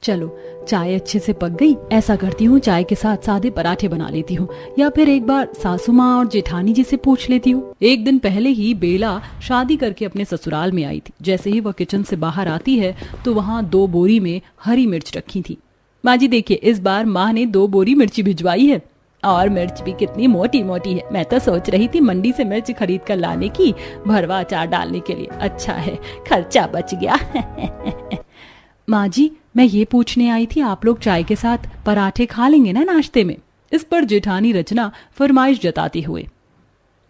चलो चाय अच्छे से पक गई, ऐसा करती हूँ चाय के साथ सादे पराठे बना लेती हूँ, या फिर एक बार सासू माँ और जेठानी जी से पूछ लेती हूँ। एक दिन पहले ही बेला शादी करके अपने ससुराल में आई थी। जैसे ही वह किचन से बाहर आती है तो वहाँ 2 बोरी में हरी मिर्च रखी थी। माँ जी देखिए, इस बार माँ ने 2 बोरी मिर्ची भिजवाई है, और मिर्च भी कितनी मोटी मोटी है। मैं तो सोच रही थी मंडी से मिर्च खरीद कर लाने की, भरवा अचार डालने के लिए। अच्छा है खर्चा बच गया। माँ जी मैं ये पूछने आई थी, आप लोग चाय के साथ पराठे खा लेंगे ना नाश्ते में? इस पर जेठानी रचना फरमाइश जताते हुए,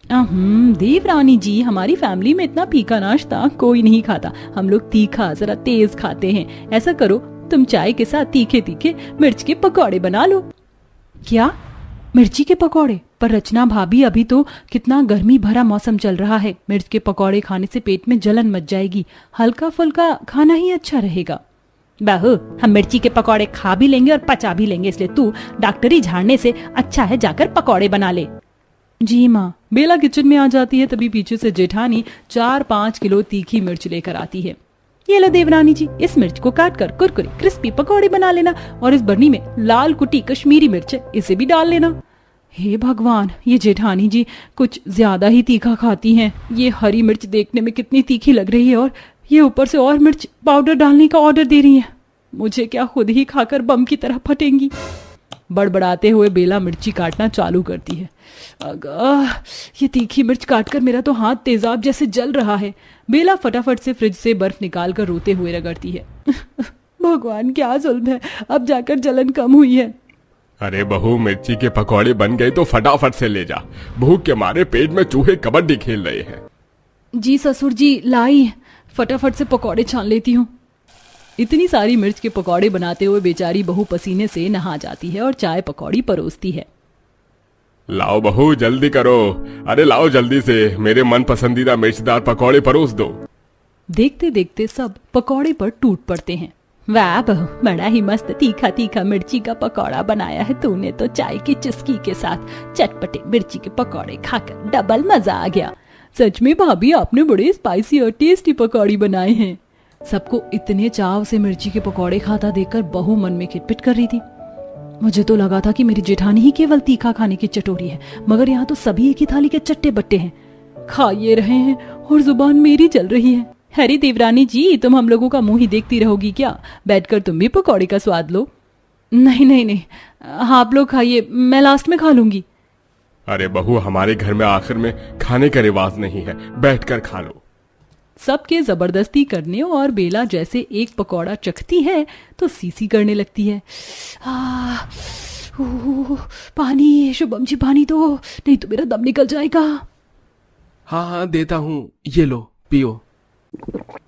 देवरानी जी, हमारी फैमिली में इतना फीका नाश्ता कोई नहीं खाता, हम लोग तीखा जरा तेज खाते हैं। ऐसा करो तुम चाय के साथ तीखे तीखे मिर्च के पकौड़े बना लो। क्या मिर्ची के पकौड़े? पर रचना भाभी अभी तो कितना गर्मी भरा मौसम चल रहा है, मिर्च के पकौड़े खाने से पेट में जलन मच जाएगी, हल्का फुल्का खाना ही अच्छा रहेगा। बहू हम मिर्ची के पकौड़े खा भी लेंगे और पचा भी लेंगे, इसलिए तू डॉक्टरी झाड़ने से अच्छा है जाकर पकौड़े बना ले। जी माँ। बेला किचन में आ जाती है, तभी पीछे से जेठानी 4-5 किलो तीखी मिर्च लेकर आती है। ये लो देवरानी जी, इस मिर्च को काट कर कुरकुरे क्रिस्पी पकौड़े बना लेना, और इस बरनी में लाल कुटी कश्मीरी मिर्च है, इसे भी डाल लेना। हे भगवान, ये जेठानी जी कुछ ज्यादा ही तीखा खाती हैं। ये हरी मिर्च देखने में कितनी तीखी लग रही है, और ये ऊपर से और मिर्च पाउडर डालने का ऑर्डर दे रही है। मुझे क्या खुद ही खाकर बम की तरह फटेंगी। बड़बड़ाते हुए बेला मिर्ची काटना चालू करती है। अगा, ये तीखी मिर्च काटकर मेरा तो हाथ तेजाब जैसे जल रहा है। बेला फटाफट से फ्रिज से बर्फ निकालकर रोते हुए रगड़ती है। भगवान क्या जुल्म है, अब जाकर जलन कम हुई है। अरे बहू, मिर्ची के पकौड़े बन गए तो फटाफट से ले जा, भूख के मारे पेट में चूहे कबड्डी खेल रहे हैं। जी ससुर जी लाई, फटाफट से पकौड़े छान लेती हूँ। इतनी सारी मिर्च के पकौड़े बनाते हुए बेचारी बहू पसीने से नहा जाती है और चाय पकौड़ी परोसती है। लाओ बहू जल्दी करो, अरे लाओ जल्दी से, मेरे मन पसंदीदा मिर्चदार पकौड़े परोस दो। देखते देखते सब पकौड़े पर टूट पड़ते हैं। वाह बहू, बड़ा ही मस्त तीखा तीखा मिर्ची का पकौड़ा बनाया है तूने तो। चाय की चुस्की के साथ चटपटे मिर्ची के पकौड़े खाकर डबल मजा आ गया। सच में भाभी, आपने बड़े स्पाइसी और टेस्टी पकौड़ी बनाए हैं। सबको इतने चाव से मिर्ची के पकौड़े खाता देखकर बहू मन में खिटपिट कर रही थी। मुझे तो लगा था कि मेरी जेठानी ही केवल तीखा खाने की चटोरी है, मगर यहाँ तो सभी एक ही थाली के चट्टे बट्टे हैं, खा ये रहे हैं और जुबान मेरी चल रही है। अरे देवरानी जी, तुम हम लोगों का मुंह ही देखती रहोगी क्या? बैठकर तुम भी पकौड़े का स्वाद लो। नहीं नहीं नहीं, आप लोग खाइए, मैं लास्ट में खा लूंगी। अरे बहू, हमारे घर में आखिर में खाने का रिवाज नहीं है, बैठकर खा लो। सबके जबरदस्ती करने और बेला जैसे एक पकौड़ा चखती है तो सीसी करने लगती है। पानी, शुभम जी पानी दो, नहीं तो मेरा दम निकल जाएगा। हाँ हाँ देता हूँ, ये लो पियो।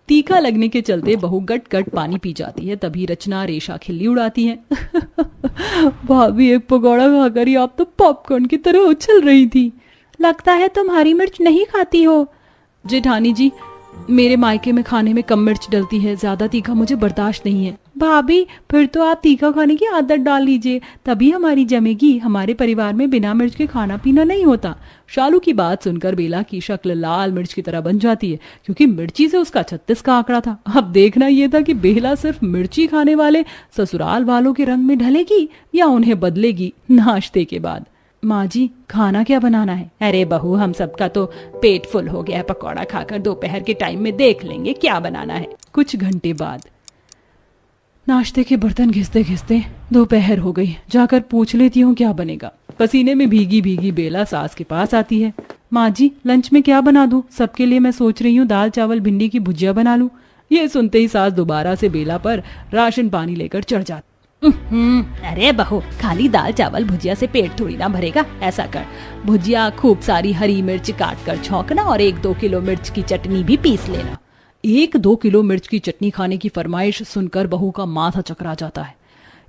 तीखा लगने के चलते बहू गट गट पानी पी जाती है। तभी रचना रेशा खिल्ली उड़ाती है। भाभी, एक पकौड़ा खाकर ही आप तो पॉपकॉर्न की तरह उछल रही थी। लगता है तुम हरी मिर्च नहीं खाती हो। जेठानी जी, मेरे मायके में खाने में कम मिर्च डलती है, ज्यादा तीखा मुझे बर्दाश्त नहीं है। भाभी, फिर तो आप तीखा खाने की आदत डाल लीजिए, तभी हमारी जमेगी। हमारे परिवार में बिना मिर्च के खाना पीना नहीं होता। शालू की बात सुनकर बेला की शक्ल लाल मिर्च की तरह बन जाती है, क्योंकि मिर्ची से उसका 36 का आंकड़ा था। अब देखना यह था कि बेला सिर्फ मिर्ची खाने वाले ससुराल वालों के रंग में ढलेगी या उन्हें बदलेगी नाश्ते के बाद। माँ जी, खाना क्या बनाना है? अरे बहू, हम सबका तो पेट फुल हो गया है पकौड़ा खाकर, दोपहर के टाइम में देख लेंगे क्या बनाना है। कुछ घंटे बाद नाश्ते के बर्तन घिसते घिसते दोपहर हो गई। जाकर पूछ लेती हूँ क्या बनेगा। पसीने में भीगी भीगी बेला सास के पास आती है। माँ जी, लंच में क्या बना दूँ? सबके लिए मैं सोच रही हूँ दाल चावल भिंडी की भुजिया बना लूँ। ये सुनते ही सास दोबारा से बेला पर राशन पानी लेकर चढ़ जाती। अरे बहू, खाली दाल चावल भुजिया से पेट थोड़ी ना भरेगा। ऐसा कर, भुजिया खूब सारी हरी मिर्च काट कर छौंकना और 1-2 किलो मिर्च की चटनी भी पीस लेना। 1-2 किलो मिर्च की चटनी खाने की फरमाइश सुनकर बहू का माथा चकरा जाता है।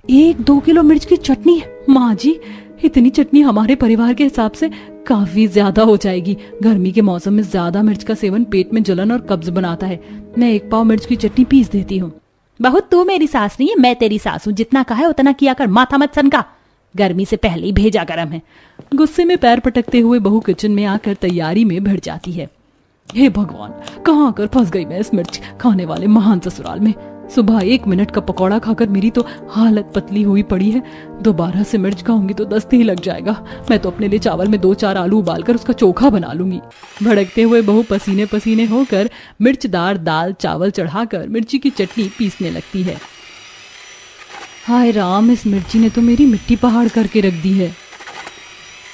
1-2 किलो मिर्च की चटनी? माँ जी, इतनी चटनी हमारे परिवार के हिसाब से काफी ज्यादा हो जाएगी। गर्मी के मौसम में ज्यादा मिर्च का सेवन पेट में जलन और कब्ज बनाता है। मैं 1 पाव मिर्च की चटनी पीस देती हूँ। बहुत, तू मेरी सास नहीं है, मैं तेरी सास हूँ। जितना कहा है उतना किया कर, माथा मत सनका, गर्मी से पहले ही भेजा गरम है। गुस्से में पैर पटकते हुए बहू किचन में आकर तैयारी में भिड़ जाती है। हे भगवान, कहाँ आकर फंस गई मैं इस मिर्च खाने वाले महान ससुराल में। सुबह 1 मिनट का पकौड़ा खाकर मेरी तो हालत पतली हुई पड़ी है। दोबारा से मिर्च खाऊंगी तो दस्त ही लग जाएगा। मैं तो अपने लिए चावल में 2-4 आलू उबालकर उसका चोखा बना लूंगी। भड़कते हुए बहू पसीने पसीने होकर मिर्चदार दाल चावल चढ़ाकर मिर्ची की चटनी पीसने लगती है। हाय राम, इस मिर्ची ने तो मेरी मिट्टी पहाड़ करके रख दी है।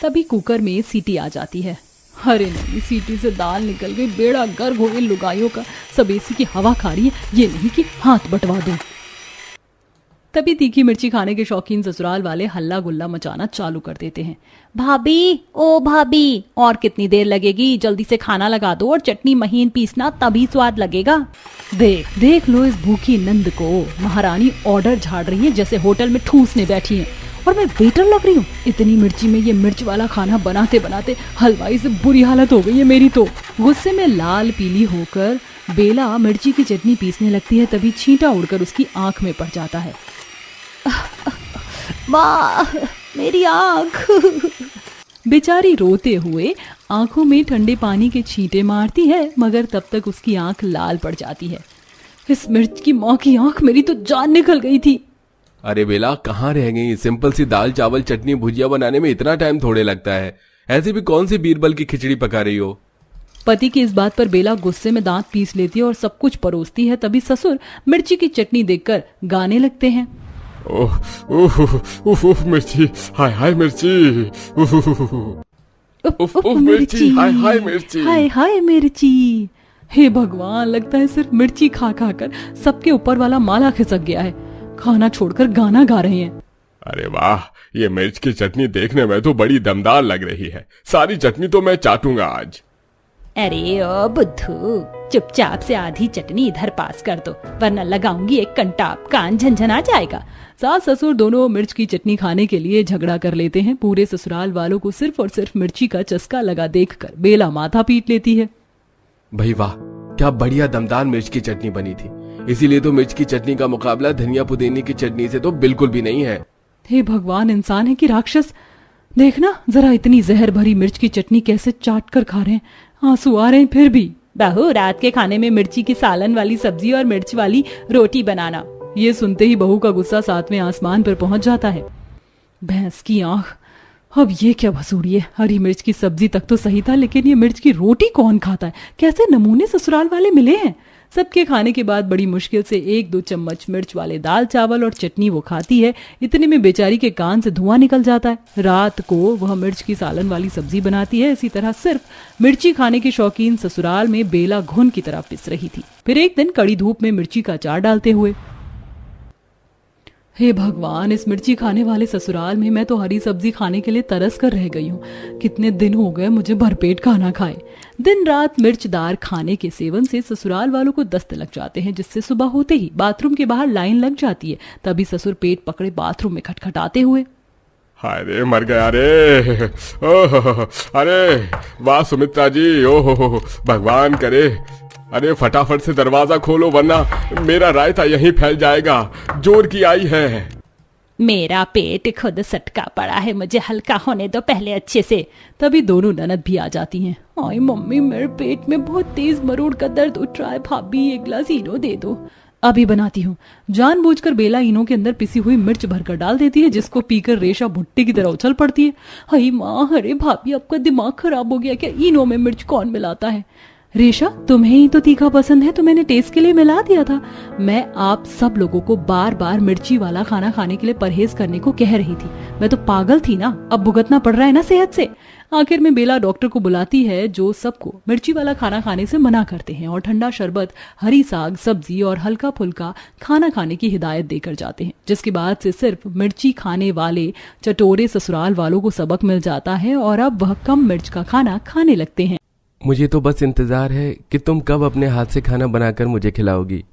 तभी कुकर में सीटी आ जाती है। अरे नहीं, सीटी से दाल निकल गई। बेड़ा गर्क हो गई लुगाइयों का। सब एसी की हवा खा रही है, ये नहीं कि हाथ बटवा दूं। तभी तीखी मिर्ची खाने के शौकीन ससुराल वाले हल्ला गुल्ला मचाना चालू कर देते हैं। भाभी, ओ भाभी, और कितनी देर लगेगी? जल्दी से खाना लगा दो और चटनी महीन पीसना, तभी स्वाद लगेगा। देख देख लो इस भूखी नंद को। महारानी ऑर्डर झाड़ रही है जैसे होटल में ठूसने बैठी है, और मैं वेटर लग रही हूँ। इतनी मिर्ची में ये मिर्च वाला खाना बनाते बनाते हलवाई से बुरी हालत हो गई है मेरी तो। गुस्से में लाल पीली होकर बेला मिर्ची की चटनी पीसने लगती है। तभी छींटा उड़कर उसकी आंख में पड़ जाता है। माँ, मेरी आंख। बेचारी रोते हुए आंखों में ठंडे पानी के छींटे मारती है, मगर तब तक उसकी आंख लाल पड़ जाती है। इस मिर्च की माँ की आंख, मेरी तो जान निकल गई थी। अरे बेला, कहाँ रह गई? सिंपल सी दाल चावल चटनी भुजिया बनाने में इतना टाइम थोड़े लगता है। ऐसे भी कौन सी बीरबल की खिचड़ी पका रही हो? पति की इस बात पर बेला गुस्से में दांत पीस लेती है और सब कुछ परोसती है। तभी ससुर मिर्ची की चटनी देखकर गाने लगते हैं। ओह ओह ओह ओह, मिर्ची, हाय हाय मिर्ची, उफ, उफ, मिर्ची, हाय हाय मिर्ची, हाय हाय मिर्ची। हे भगवान, लगता है सिर्फ मिर्ची खा खा कर सबके ऊपर वाला माला खिसक गया है। खाना छोड़कर गाना गा रहे हैं। अरे वाह, ये मिर्च की चटनी देखने में तो बड़ी दमदार लग रही है। सारी चटनी तो मैं चाटूंगा आज। अरे ओ बुद्धू, चुपचाप से आधी चटनी इधर पास कर दो, वरना लगाऊंगी एक कंटाप, कान झंझना जाएगा। सास ससुर दोनों मिर्च की चटनी खाने के लिए झगड़ा कर लेते हैं। पूरे ससुराल वालों को सिर्फ और सिर्फ मिर्ची का चस्का लगा देखकर बेला माथा पीट लेती है। भाई वाह, क्या बढ़िया दमदार मिर्च की चटनी बनी थी। इसीलिए तो मिर्च की चटनी का मुकाबला धनिया पुदीने की चटनी से तो बिल्कुल भी नहीं है। हे भगवान, इंसान है कि राक्षस? देखना जरा, इतनी जहर भरी मिर्च की चटनी कैसे चाट कर खा रहे हैं। आंसू आ रहे हैं फिर भी। बहू, रात के खाने में मिर्ची की सालन वाली सब्जी और मिर्च वाली रोटी बनाना। ये सुनते ही बहू का गुस्सा 7वें आसमान पर पहुंच जाता है। भैंस की आंख, अब ये क्या भसूड़ी है? हरी मिर्च की सब्जी तक तो सही था, लेकिन ये मिर्च की रोटी कौन खाता है? कैसे नमूने ससुराल वाले मिले हैं? सबके खाने के बाद बड़ी मुश्किल से 1-2 चम्मच मिर्च वाले दाल चावल और चटनी वो खाती है। इतने में बेचारी के कान से धुआं निकल जाता है। रात को वह मिर्च की सालन वाली सब्जी बनाती है। इसी तरह सिर्फ मिर्ची खाने के शौकीन ससुराल में बेला घुन की तरह पिस रही थी। फिर एक दिन कड़ी धूप में मिर्ची का अचार डालते हुए, हे भगवान, इस मिर्ची खाने वाले ससुराल में मैं तो हरी सब्जी खाने के लिए तरस कर रह गई हूँ। कितने दिन हो गए मुझे भरपेट खाना खाए। दिन रात मिर्चदार खाने के सेवन से ससुराल वालों को दस्त लग जाते हैं, जिससे सुबह होते ही बाथरूम के बाहर लाइन लग जाती है। तभी ससुर पेट पकड़े बाथरूम में खटखटाते हुए, हाय रे, मर गया रे। ओह, अरे वाह सुमित्रा जी, ओह भगवान करे। अरे फटाफट से दरवाजा खोलो, वरना मेरा रायता यहीं फैल जाएगा। जोर की आई है। मेरा पेट खुद सटका पड़ा है, मुझे हल्का होने दो पहले अच्छे से। तभी दोनों ननद भी आ जाती हैं। आई मम्मी, मेरे पेट में बहुत तेज मरोड़ का दर्द उठ रहा है। भाभी, एक गिलास इनो दे दो। अभी बनाती हूँ। जानबूझकर बेला इनो के अंदर पिसी हुई मिर्च भरकर डाल देती है, जिसको पीकर रेशा भुट्टे की तरह उछल पड़ती है। हाय माँ, अरे भाभी, आपका दिमाग खराब हो गया क्या? इनो में मिर्च कौन मिलाता है? रेशा, तुम्हें ही तो तीखा पसंद है, तो मैंने टेस्ट के लिए मिला दिया था। मैं आप सब लोगों को बार बार मिर्ची वाला खाना खाने के लिए परहेज करने को कह रही थी। मैं तो पागल थी ना, अब भुगतना पड़ रहा है ना सेहत से। आखिर में बेला डॉक्टर को बुलाती है, जो सबको मिर्ची वाला खाना खाने से मना करते हैं और ठंडा शरबत, हरी साग सब्जी और हल्का फुल्का खाना खाने की हिदायत देकर जाते हैं। जिसके बाद से सिर्फ मिर्ची खाने वाले चटोरे ससुराल वालों को सबक मिल जाता है और अब वह कम मिर्च का खाना खाने लगते हैं। मुझे तो बस इंतजार है कि तुम कब अपने हाथ से खाना बनाकर मुझे खिलाओगी।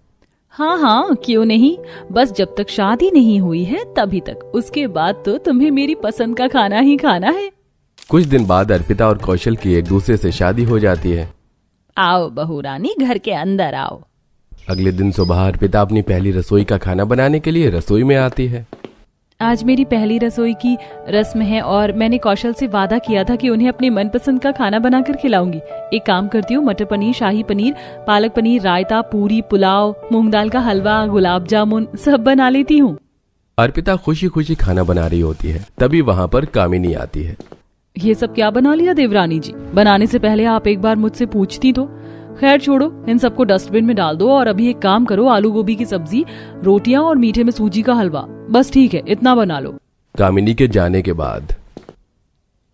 हाँ हाँ, क्यों नहीं। बस जब तक शादी नहीं हुई है तभी तक। उसके बाद तो तुम्हें मेरी पसंद का खाना ही खाना है। कुछ दिन बाद अर्पिता और कौशल की एक दूसरे से शादी हो जाती है। आओ बहू रानी, घर के अंदर आओ। अगले दिन सुबह अर्पिता अपनी पहली रसोई का खाना बनाने के लिए रसोई में आती है। आज मेरी पहली रसोई की रस्म है और मैंने कौशल से वादा किया था कि उन्हें अपने मनपसंद का खाना बनाकर खिलाऊंगी। एक काम करती हूँ, मटर पनीर, शाही पनीर, पालक पनीर, रायता, पूरी, पुलाव, मूंग दाल का हलवा, गुलाब जामुन सब बना लेती हूँ। अर्पिता खुशी खुशी खाना बना रही होती है, तभी वहाँ पर कामिनी आती है। ये सब क्या बना लिया देवरानी जी? बनाने से पहले आप एक बार मुझसे पूछती तो। खैर छोड़ो, इन सबको डस्टबिन में डाल दो और अभी एक काम करो, आलू गोभी की सब्जी, रोटियां और मीठे में सूजी का हलवा, बस ठीक है, इतना बना लो। कामिनी के जाने के बाद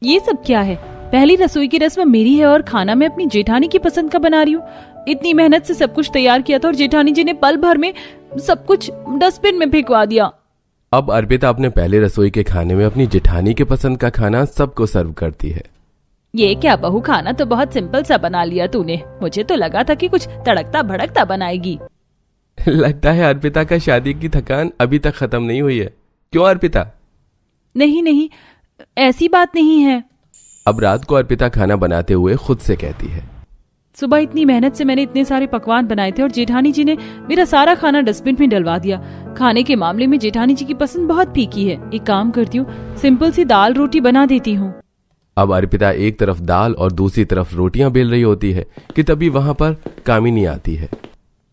ये सब क्या है? पहली रसोई की रस्म मेरी है और खाना मैं अपनी जेठानी की पसंद का बना रही हूँ। इतनी मेहनत से सब कुछ तैयार किया था और जेठानी जी ने पल भर में सब कुछ डस्टबिन में फेंकवा दिया। अब अर्पिता अपने पहले रसोई के खाने में अपनी जेठानी के पसंद का खाना सबको सर्व करती है। ये क्या बहू, खाना तो बहुत सिंपल सा बना लिया तूने। मुझे तो लगा था कि कुछ तड़कता भड़कता बनाएगी। लगता है अर्पिता का शादी की थकान अभी तक खत्म नहीं हुई है। क्यों अर्पिता? नहीं नहीं, ऐसी बात नहीं है। अब रात को अर्पिता खाना बनाते हुए खुद से कहती है, सुबह इतनी मेहनत से मैंने इतने सारे पकवान बनाए थे और जेठानी जी ने मेरा सारा खाना डस्टबिन में डलवा दिया। खाने के मामले में जेठानी जी की पसंद बहुत फीकी है। एक काम करती हूँ, सिंपल सी दाल रोटी बना देती हूँ। अब अर्पिता एक तरफ दाल और दूसरी तरफ रोटियां बेल रही होती है कि तभी वहां पर कामिनी आती है।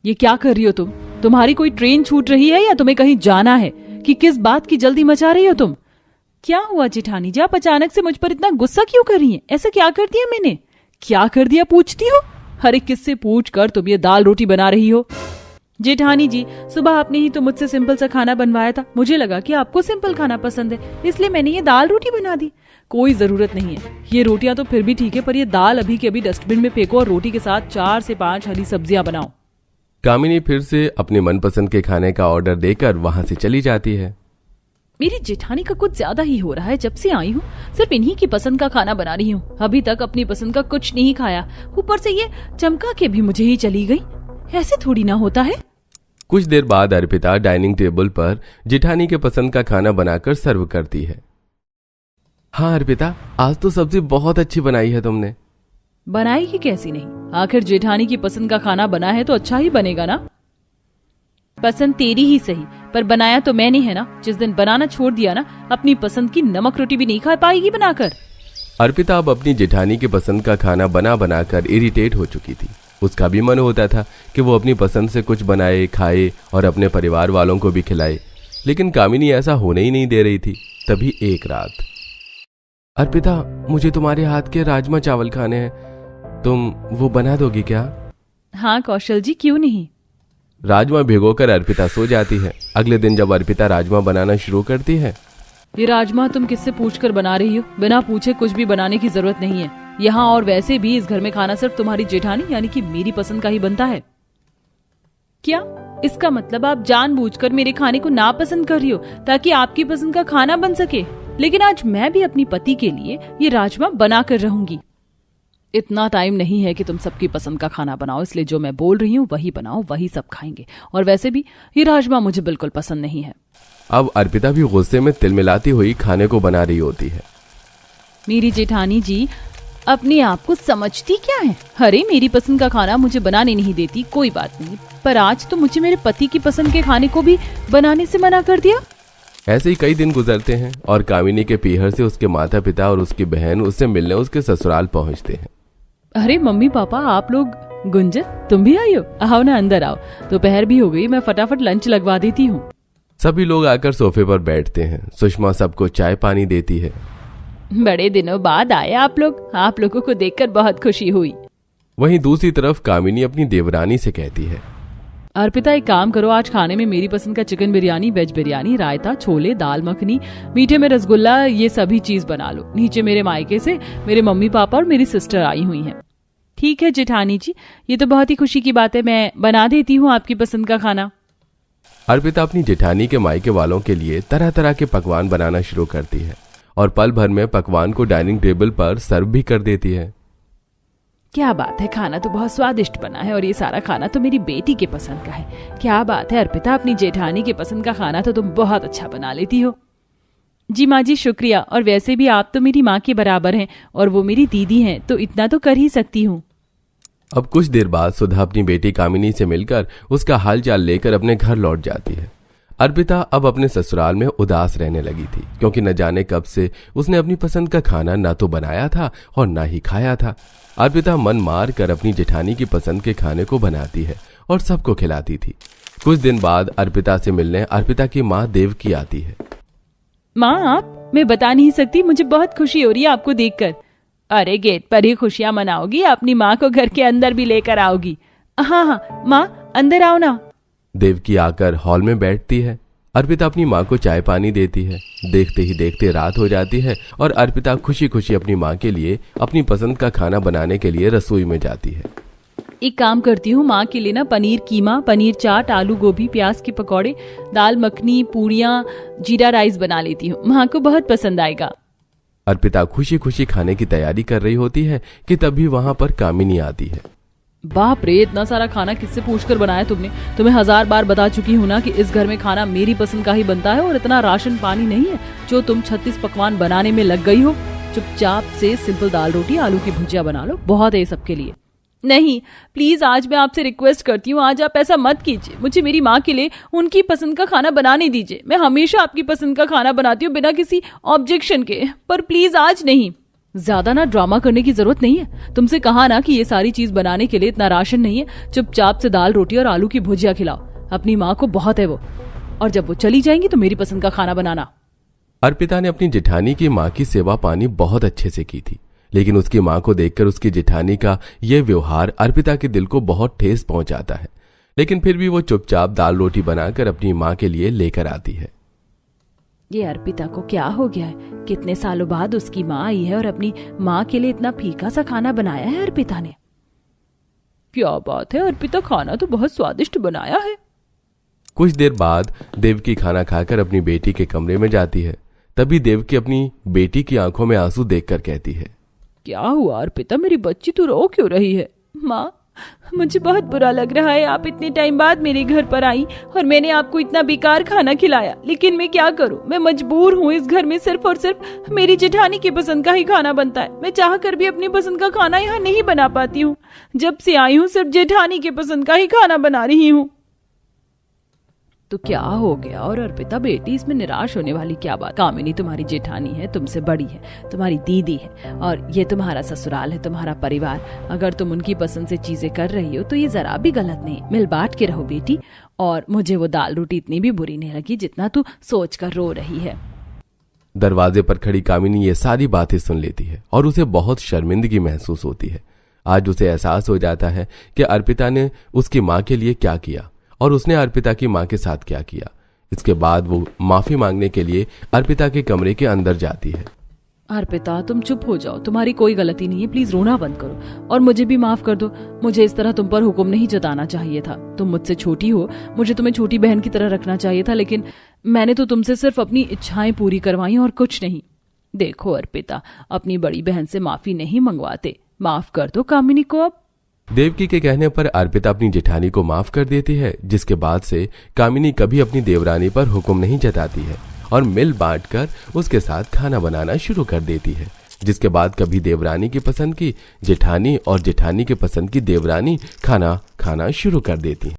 ये क्या कर रही हो तुम? तुम्हारी कोई ट्रेन छूट रही है या तुम्हें कहीं जाना है? कि किस बात की जल्दी मचा रही हो तुम? क्या हुआ जेठानी जी, आप अचानक से मुझ पर इतना गुस्सा क्यों कर रही हैं? ऐसा क्या कर दिया मैंने? क्या कर दिया पूछती हो? हर एक किससे पूछ कर तुम ये दाल रोटी बना रही हो? जेठानी जी, सुबह आपने ही तो मुझसे सिंपल सा खाना बनवाया था। मुझे लगा कि आपको सिंपल खाना पसंद है, इसलिए मैंने ये दाल रोटी बना दी। कोई जरूरत नहीं है। ये रोटियां तो फिर भी ठीक है, पर ये दाल अभी के अभी डस्टबिन में फेंको और रोटी के साथ 4 से 5 हरी सब्जियां बनाओ। कामिनी फिर से अपने मनपसंद के खाने का ऑर्डर देकर वहां से चली जाती है। मेरी जेठानी का कुछ ज्यादा ही हो रहा है। जब से आई हूँ सिर्फ इन्हीं की पसंद का खाना बना रही हूँ। अभी तक अपनी पसंद का कुछ नहीं खाया, ऊपर से ये चमका के भी मुझे ही चली गई। ऐसे थोड़ी ना होता है। कुछ देर बाद अर्पिता डाइनिंग टेबल पर जेठानी के पसंद का खाना बनाकर सर्व करती है। हाँ अर्पिता, आज तो सब्जी बहुत अच्छी बनाई है तुमने। बनाई ही कैसी नहीं, आखिर जेठानी की पसंद का खाना बना है तो अच्छा ही बनेगा ना। पसंद तेरी ही सही, पर बनाया तो मैंने है ना। जिस दिन बनाना छोड़ दिया ना, अपनी पसंद की नमक रोटी भी नहीं खा पाएगी बनाकर। अर्पिता अब अपनी जेठानी के पसंद का खाना बना बनाकर इरिटेट हो चुकी थी। उसका भी मन होता था कि वो अपनी पसंद से कुछ बनाए, खाए और अपने परिवार वालों को भी खिलाए, लेकिन कामिनी ऐसा होने ही नहीं दे रही थी। तभी एक रात, अर्पिता मुझे तुम्हारे हाथ के राजमा चावल खाने हैं, तुम वो बना दोगी क्या? हाँ कौशल जी, क्यों नहीं। राजमा भिगोकर अर्पिता सो जाती है। अगले दिन जब अर्पिता राजमा बनाना शुरू करती है, ये राजमा तुम किससे पूछकर बना रही हो? बिना पूछे कुछ भी बनाने की जरूरत नहीं है यहाँ, और वैसे भी इस घर में खाना सिर्फ तुम्हारी जेठानी यानी कि मेरी पसंद का ही बनता है। क्या इसका मतलब आप जानबूझकर मेरे खाने को नापसंद कर रही हो ताकि आपकी पसंद का खाना बन सके? लेकिन आज मैं भी अपनी पति के लिए ये राजमा बना कर रहूंगी। इतना टाइम नहीं है कि तुम सबकी पसंद का खाना बनाओ, इसलिए जो मैं बोल रही हूँ वही बनाओ, वही सब खाएंगे। और वैसे भी ये राजमा मुझे बिल्कुल पसंद नहीं है। अब अर्पिता भी गुस्से में तिलमिलाती हुई खाने को बना रही होती है। मेरी जेठानी जी अपने आप को समझती क्या है? अरे मेरी पसंद का खाना मुझे बनाने नहीं देती, कोई बात नहीं, पर आज तो मुझे मेरे पति की पसंद के खाने को भी बनाने से मना कर दिया। ऐसे ही कई दिन गुजरते हैं और कामिनी के पीहर से उसके माता पिता और उसकी बहन उससे मिलने उसके ससुराल पहुंचते हैं। अरे मम्मी पापा आप लोग, गुंजन तुम भी आई हो? आओ ना अंदर आओ, दोपहर भी हो गई, मैं फटाफट लंच लगवा देती हूँ। सभी लोग आकर सोफे पर बैठते हैं। सुषमा सबको चाय पानी देती है। बड़े दिनों बाद आए आप लोग, आप लोगों को देखकर बहुत खुशी हुई। वहीं दूसरी तरफ कामिनी अपनी देवरानी से कहती है, अर्पिता एक काम करो, आज खाने में मेरी पसंद का चिकन बिरयानी, वेज बिरयानी, रायता, छोले, दाल मखनी, मीठे में रसगुल्ला, ये सभी चीज बना लो। नीचे मेरे मायके से मेरे मम्मी पापा और मेरी सिस्टर आई हुई हैं। ठीक है जेठानी जी, ये तो बहुत ही खुशी की बात है, मैं बना देती हूँ आपकी पसंद का खाना। अर्पिता अपनी जेठानी के मायके वालों के लिए तरह तरह के पकवान बनाना शुरू करती है और पल भर में पकवान को डाइनिंग टेबल पर सर्व भी कर देती है। क्या बात है, खाना तो बहुत स्वादिष्ट बना है और ये सारा खाना तो मेरी बेटी के पसंद का है। क्या बात है अर्पिता, अपनी जेठानी के पसंद का खाना तो तुम बहुत अच्छा बना लेती हो। जी माँ जी शुक्रिया, और वैसे भी आप तो मेरी माँ के बराबर हैं और वो मेरी दीदी हैं, तो इतना तो कर ही सकती हूँ। अब कुछ देर बाद सुधा अपनी बेटी कामिनी से मिलकर उसका हालचाल लेकर अपने घर लौट जाती है। अर्पिता अब अपने ससुराल में उदास रहने लगी थी, क्योंकि न जाने कब से उसने अपनी पसंद का खाना ना तो बनाया था और ना ही खाया था। अर्पिता मन मार कर अपनी जेठानी की पसंद के खाने को बनाती है और सबको खिलाती थी। कुछ दिन बाद अर्पिता से मिलने अर्पिता की माँ देवकी आती है। माँ आप, मैं बता नहीं सकती, मुझे बहुत खुशी हो रही है आपको देखकर। अरे गेट पर ही खुशियां मनाओगी, अपनी माँ को घर के अंदर भी लेकर आओगी। हाँ हाँ माँ, अंदर आओ ना। देवकी आकर हॉल में बैठती है। अर्पिता अपनी माँ को चाय पानी देती है। देखते ही देखते रात हो जाती है और अर्पिता खुशी खुशी अपनी माँ के लिए अपनी पसंद का खाना बनाने के लिए रसोई में जाती है। एक काम करती हूँ, माँ के लिए ना पनीर कीमा, पनीर चाट, आलू गोभी, प्याज के पकौड़े, दाल मखनी, पूड़ियाँ, जीरा राइस बना लेती हूँ, माँ को बहुत पसंद आएगा। अर्पिता खुशी खुशी खाने की तैयारी कर रही होती है कि तभी वहाँ पर कामिनी आती है। बाप रे, इतना सारा खाना किससे पूछकर बनाया तुमने? तुम्हें 1000 बार बता चुकी हूँ ना कि इस घर में खाना मेरी पसंद का ही बनता है और इतना राशन पानी नहीं है जो तुम 36 पकवान बनाने में लग गई हो। चुपचाप से सिंपल दाल रोटी, आलू की भुजिया बना लो, बहुत है सबके लिए। नहीं प्लीज, आज मैं आपसे रिक्वेस्ट करती हूँ, आज आप ऐसा मत कीजिए, मुझे मेरी माँ के लिए उनकी पसंद का खाना बनाने दीजिए। मैं हमेशा आपकी पसंद का खाना बनाती हूँ बिना किसी ऑब्जेक्शन के, पर प्लीज आज नहीं। ज्यादा ना ड्रामा करने की जरूरत नहीं है, तुमसे कहा ना कि ये सारी चीज बनाने के लिए इतना राशन नहीं है। चुपचाप से दाल रोटी और आलू की भुजिया खिलाओ, अपनी माँ को बहुत है वो, और जब वो चली जाएंगी तो मेरी पसंद का खाना बनाना। अर्पिता ने अपनी जेठानी की माँ की सेवा पानी बहुत अच्छे से की थी, लेकिन उसकी माँ को देखकर उसकी जेठानी का यह व्यवहार अर्पिता के दिल को बहुत ठेस पहुंचाता है। लेकिन फिर भी वो चुपचाप दाल रोटी बनाकर अपनी माँ के लिए लेकर आती है। ये अर्पिता को क्या हो गया है? कितने सालों बाद उसकी माँ आई है और अपनी माँ के लिए इतना फीका सा खाना बनाया है अर्पिता ने। क्या बात है, अर्पिता खाना तो बहुत स्वादिष्ट बनाया है। कुछ देर बाद देवकी खाना खाकर अपनी बेटी के कमरे में जाती है। तभी देवकी अपनी बेटी की आंखों में आंसू देखकर कहती है, क्या हुआ अर्पिता, मेरी बच्ची तू रो क्यों रही है? माँ, मुझे बहुत बुरा लग रहा है, आप इतने टाइम बाद मेरे घर पर आई और मैंने आपको इतना बेकार खाना खिलाया, लेकिन मैं क्या करूं, मैं मजबूर हूँ। इस घर में सिर्फ और सिर्फ मेरी जेठानी की पसंद का ही खाना बनता है। मैं चाह कर भी अपनी पसंद का खाना यहाँ नहीं बना पाती हूँ। जब से आई हूँ सिर्फ जेठानी की पसंद का ही खाना बना रही हूँ। तो क्या हो गया? और अर्पिता बेटी, इसमें निराश होने वाली क्या बात? कामिनी तुम्हारी जेठानी है, तुमसे बड़ी है, तुम्हारी दीदी है, और ये तुम्हारा ससुराल है, तुम्हारा परिवार। अगर तुम उनकी पसंद से चीजें कर रही हो तो ये जरा भी गलत नहीं। मिल बांट के रहो बेटी। और मुझे वो दाल रोटी इतनी भी बुरी नहीं लगी जितना तू सोच कर रो रही है। दरवाजे पर खड़ी कामिनी ये सारी बातें सुन लेती है और उसे बहुत शर्मिंदगी महसूस होती है। आज उसे एहसास हो जाता है कि अर्पिता ने उसकी माँ के लिए क्या किया और उसने अर्पिता की माँ के साथ क्या किया। इसके बाद वो माफी मांगने के लिए अर्पिता के कमरे के अंदर जाती है। अर्पिता तुम चुप हो जाओ, तुम्हारी कोई गलती नहीं है, प्लीज रोना बंद करो और मुझे भी माफ कर दो। मुझे इस तरह तुम पर हुक्म नहीं जताना चाहिए था। तुम मुझसे छोटी हो, मुझे तुम्हें छोटी बहन की तरह रखना चाहिए था, लेकिन मैंने तो तुमसे सिर्फ अपनी इच्छाएं पूरी करवाई और कुछ नहीं। देखो अर्पिता, अपनी बड़ी बहन से माफी नहीं मंगवाते, माफ कर दो कामिनी को। अब देवकी के कहने पर अर्पिता अपनी जेठानी को माफ कर देती है, जिसके बाद से कामिनी कभी अपनी देवरानी पर हुक्म नहीं जताती है और मिल बांटकर उसके साथ खाना बनाना शुरू कर देती है। जिसके बाद कभी देवरानी की पसंद की जेठानी और जेठानी के पसंद की देवरानी खाना खाना शुरू कर देती है।